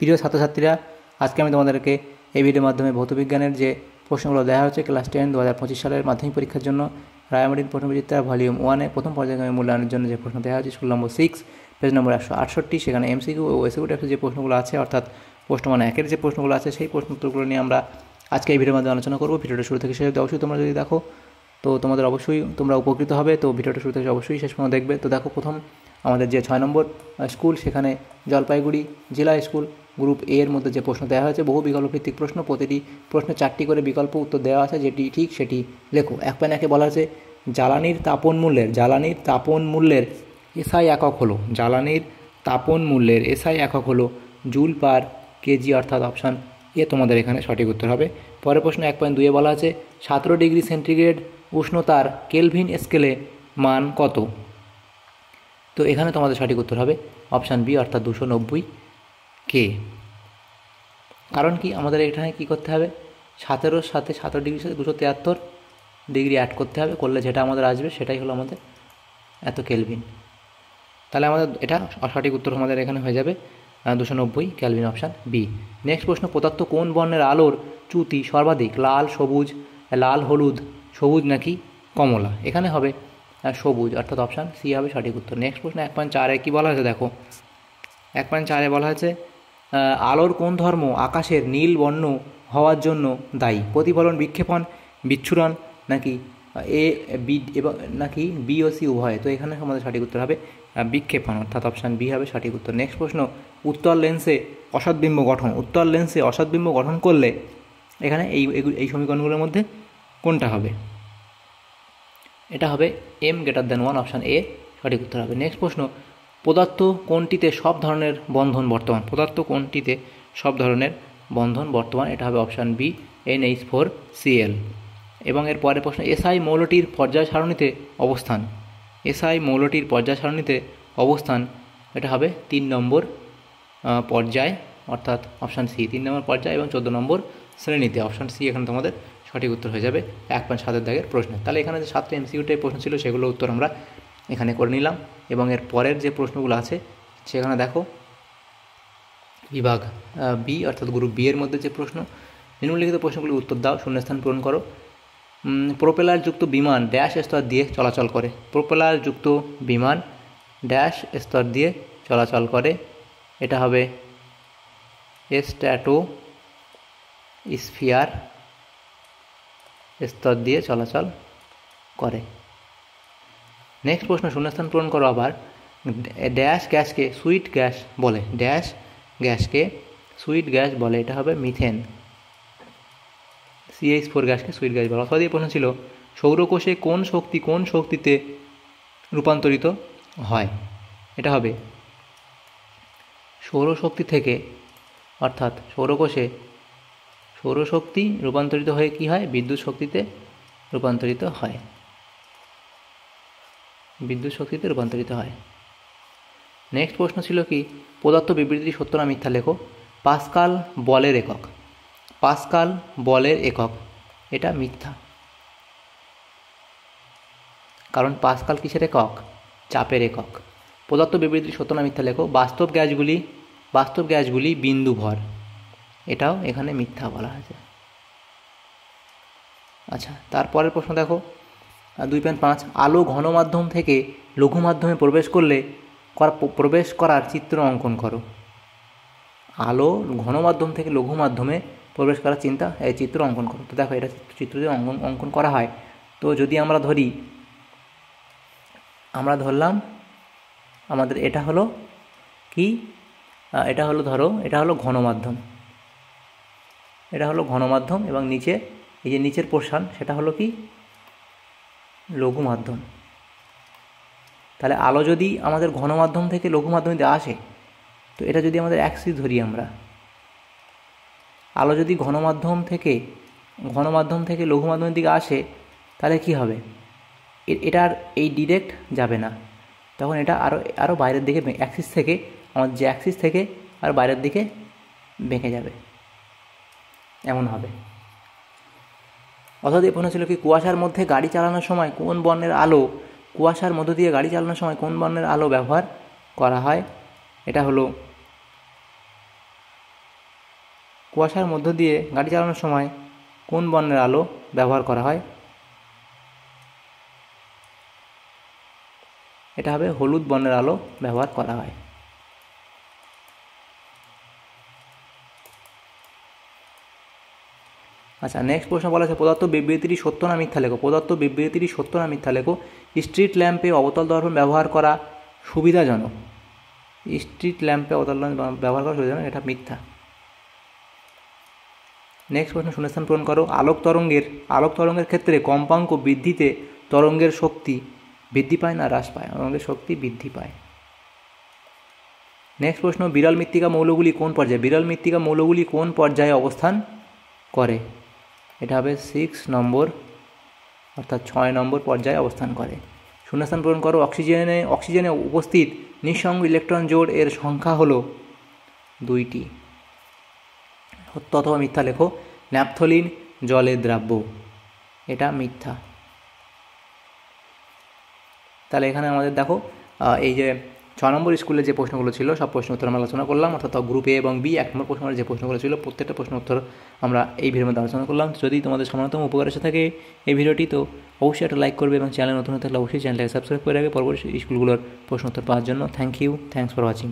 প্রিয় ছাত্রছাত্রীরা, আজকে আমি তোমাদেরকে এই ভিডিওর মাধ্যমে ভৌতবিজ্ঞানের যে প্রশ্নগুলো দেওয়া হচ্ছে ক্লাস 10 2025 সালের মাধ্যমিক পরীক্ষার জন্য রায়মার্টিন প্রশ্নবিচিত্রা ভলিউম 1-এ প্রথম পর্যায়ক্রমে মূল্যায়নের জন্য যে প্রশ্ন দেওয়া হয়েছে, 16 নম্বর 6 পেজ নম্বর 168, সেখানে এমসিকিউ ও এসিকিউ টাইপের যে প্রশ্নগুলো আছে, অর্থাৎ প্রশ্ন মানে একের যে প্রশ্নগুলো আছে সেই প্রশ্ন উত্তরগুলো নিয়ে আমরা আজকে এই ভিডিওর মাধ্যমে আলোচনা করব। ভিডিওটা শুরু থেকে শেষ অবধি অবশ্যই তোমরা যদি দেখো তো তোমাদের অবশ্যই তোমরা উপকৃত হবে। তো ভিডিওটা শুরু থেকে অবশ্যই শেষ পর্যন্ত দেখবে। তো দেখো, প্রথম আমাদের যে 6 নম্বর স্কুল, সেখানে জলপাইগুড়ি জেলা স্কুল গ্রুপ এ এর মধ্যে যে প্রশ্ন দেওয়া হয়েছে বহু বিকল্প ভিত্তিক প্রশ্ন, প্রতিটি প্রশ্নে 4টি করে বিকল্প উত্তর দেওয়া আছে, যেটি ঠিক সেটি লেখো। 1.1-এ বলা আছে জ্বালানির তাপন মূল্যের এসআই একক হলো, জ্বালানির তাপন মূল্যের এসআই একক হলো জুল পার কেজি, অর্থাৎ অপশান এ তোমাদের এখানে সঠিক উত্তর হবে। পরের প্রশ্ন 1.2-এ বলা আছে 17 ডিগ্রি সেন্টিগ্রেড উষ্ণতার কেলভিন স্কেলে মান কত? তো এখানে তোমাদের সঠিক উত্তর হবে অপশান বি, অর্থাৎ 290 কে। কারণ কি, আমাদের এখানে কী করতে হবে, 17-র সাথে 17 ডিগ্রির সাথে 273 ডিগ্রি অ্যাড করতে হবে, করলে যেটা আমাদের আসবে সেটাই হলো আমাদের এত কেলভিন। তাহলে আমাদের এটা সঠিক উত্তর আমাদের এখানে হয়ে যাবে 290 কেলভিন, অপশান বি। নেক্সট প্রশ্ন, প্রদত্ত কোন বর্ণের আলোর চ্যুতি সর্বাধিক, লাল হলুদ সবুজ নাকি কমলা? এখানে হবে সবুজ, অর্থাৎ অপশান সি হবে সঠিক উত্তর। নেক্সট প্রশ্ন 1.4-এ কী বলা হয়েছে দেখো, 1.4-এ বলা হয়েছে আলোর কোন ধর্ম আকাশের নীল বর্ণ হওয়ার জন্য দায়ী? প্রতিফলন, বিক্ষেপণ, বিচ্ছুরণ নাকি বি এবং নাকি বি ও সি উভয়? তো এখানে আমাদের সঠিক উত্তর হবে বিক্ষেপণ, অর্থাৎ অপশান বি হবে সঠিক উত্তর। নেক্সট প্রশ্ন, উত্তল লেন্সে অসৎবিম্ব গঠন করলে এখানে এই সমীকরণগুলোর মধ্যে কোনটা হবে? এটা হবে m>1, অপশান এ সঠিক উত্তর হবে। নেক্সট প্রশ্ন, পদার্থ কোনটিতে সব ধরনের বন্ধন বর্তমান? এটা হবে অপশান বি, NH4Cl। এবং এর পরের প্রশ্ন, এসআই মৌলটির পর্যায় সারণীতে অবস্থান, এটা হবে 3 নম্বর পর্যায়, অর্থাৎ অপশান সি 3 নম্বর পর্যায় এবং 14 নম্বর শ্রেণীতে, অপশান সি এখানে তোমাদের সঠিক উত্তর হয়ে যাবে 1.7-এর দাগের প্রশ্ন। তাহলে এখানে যে 7টা এমসিকিউ টাইপ প্রশ্ন ছিল সেগুলো উত্তর আমরা এখানে করে নিলাম। এবং এর পরের যে প্রশ্নগুলো আছে সেখানে দেখো, বিভাগ বি, অর্থাৎ গ্রুপ বি এর মধ্যে যে প্রশ্ন, নিম্নলিখিত প্রশ্নগুলির উত্তর দাও, শূন্যস্থান পূরণ করো। প্রোপেলারযুক্ত বিমান ড্যাশ স্তর দিয়ে চলাচল করে? এটা হবে স্ট্র্যাটোস্ফিয়ার স্তর দিয়ে চলাচল করে। নেক্সট প্রশ্ন, শূন্যস্থান পূরণ করো আবার। ড্যাশ গ্যাসকে সুইট গ্যাস বলে? এটা হবে মিথেন। CH4 গ্যাসকে সুইট গ্যাস বলে। অথবা এই প্রশ্ন ছিল, সৌরকোষে কোন শক্তিতে রূপান্তরিত হয়? এটা হবে সৌরশক্তি থেকে, অর্থাৎ সৌরশক্তি রূপান্তরিত হয়ে কি হয়, বিদ্যুৎ শক্তিতে রূপান্তরিত হয়। নেক্সট প্রশ্ন ছিল কি, পদার্থ বিবৃতিটি সত্য না মিথ্যা লেখো। পাস্কাল বলের একক, এটা মিথ্যা। কারণ পাস্কাল কিসের একক? চাপের একক। পদার্থ বিবৃতিটি সত্য না মিথ্যা লেখো। বাস্তব গ্যাসগুলি বিন্দু ভর, এটাও এখানে মিথ্যা বলা হয়েছে। আচ্ছা, তারপরের প্রশ্ন দেখো 2.5, আলো ঘন মাধ্যম থেকে লঘু মাধ্যমে প্রবেশ করার চিত্র অঙ্কন করো। আলো ঘন মাধ্যম থেকে লঘু মাধ্যমে প্রবেশ করার চিত্র অঙ্কন করো। তো দেখো, এটা চিত্র যদি অঙ্কন করা হয়, তো যদি আমরা ধরলাম আমাদের এটা হলো কি, এটা হলো ঘন মাধ্যম, এবং নিচে এই যে নিচের পোর্শন সেটা হলো কি, লঘু মাধ্যম। তাহলে আলো যদি আমাদের ঘন মাধ্যম থেকে লঘু মাধ্যমে আসে, তো এটা যদি আমাদের অ্যাক্সিস ধরি আমরা, আলো যদি ঘন মাধ্যম থেকে লঘু মাধ্যমের দিকে আসে, তাহলে কি হবে, এটার এই ডিরেক্ট যাবে না, তখন এটা আরও বাইরের দিকে অ্যাক্সিস থেকে, আমাদের যে অ্যাক্সিস থেকে আর বাইরের দিকে বেঁকে যাবে, এমন হবে। অর্থাৎ এই প্রশ্ন ছিল কি, কুয়াশার মধ্য দিয়ে গাড়ি চালানোর সময় কোন বর্ণের আলো ব্যবহার করা হয়? এটা হলো কুয়াশার মধ্য দিয়ে গাড়ি চালানোর সময় কোন বর্ণের আলো ব্যবহার করা হয়? এটা হবে হলুদ বর্ণের আলো ব্যবহার করা হয়। আচ্ছা, নেক্সট প্রশ্ন বলা আছে পদার্থ বিবৃতিটি সত্য না মিথ্যা লেখো। পদার্থ বিবৃতিটি সত্য না মিথ্যা লেখো। স্ট্রিট ল্যাম্পে অবতল দর্পণ ব্যবহার করা সুবিধাজনক। স্ট্রিট ল্যাম্পে অবতল দর্পণ ব্যবহার করা সুবিধাজনক, এটা মিথ্যা। নেক্সট প্রশ্ন শূন্যস্থান পূরণ করো। আলোক তরঙ্গের ক্ষেত্রে কম্পাঙ্ক বৃদ্ধিতে তরঙ্গের শক্তি বৃদ্ধি পায় না হ্রাস পায়? তরঙ্গের শক্তি বৃদ্ধি পায়। নেক্সট প্রশ্ন বিরল মৃত্তিকা মৌলগুলি কোন পর্যায়ে? বিরল মৃত্তিকা মৌলগুলি কোন পর্যায়ে অবস্থান করে? এটা হবে 6 নম্বর অর্থাৎ 6 নম্বর পর্যায়ে অবস্থান করে। শূন্যস্থান পূরণ করো। অক্সিজেনে উপস্থিত নিঃসঙ্গ ইলেকট্রন জোড় এর সংখ্যা হলো 2টি। সত্য অথবা মিথ্যা লেখো। ন্যাপথলিন জলের দ্রাব্য, এটা মিথ্যা। তাহলে এখানে আমাদের দেখো এই যে 6 নম্বর স্কুলে যে প্রশ্নগুলো ছিল সব প্রশ্ন উত্তর আমরা আলোচনা করলাম, অর্থাৎ গ্রুপ এ এবং বি 1 নম্বর প্রশ্নের যে প্রশ্নগুলো ছিল প্রত্যেকটা প্রশ্ন উত্তর আমরা এই ভিডিওর মধ্যে আলোচনা করলাম। যদি তোমাদের সমানতম উপকার এসে থাকে এই ভিডিওটি, তো অবশ্যই একটা লাইক করবে এবং চ্যানেল নতুন হয়ে থাকলে অবশ্যই চ্যানেলটাকে সাবস্ক্রাইব করে রাখবে পরবর্তী স্কুলগুলোর প্রশ্ন উত্তর পাওয়ার জন্য। Thanks for watching.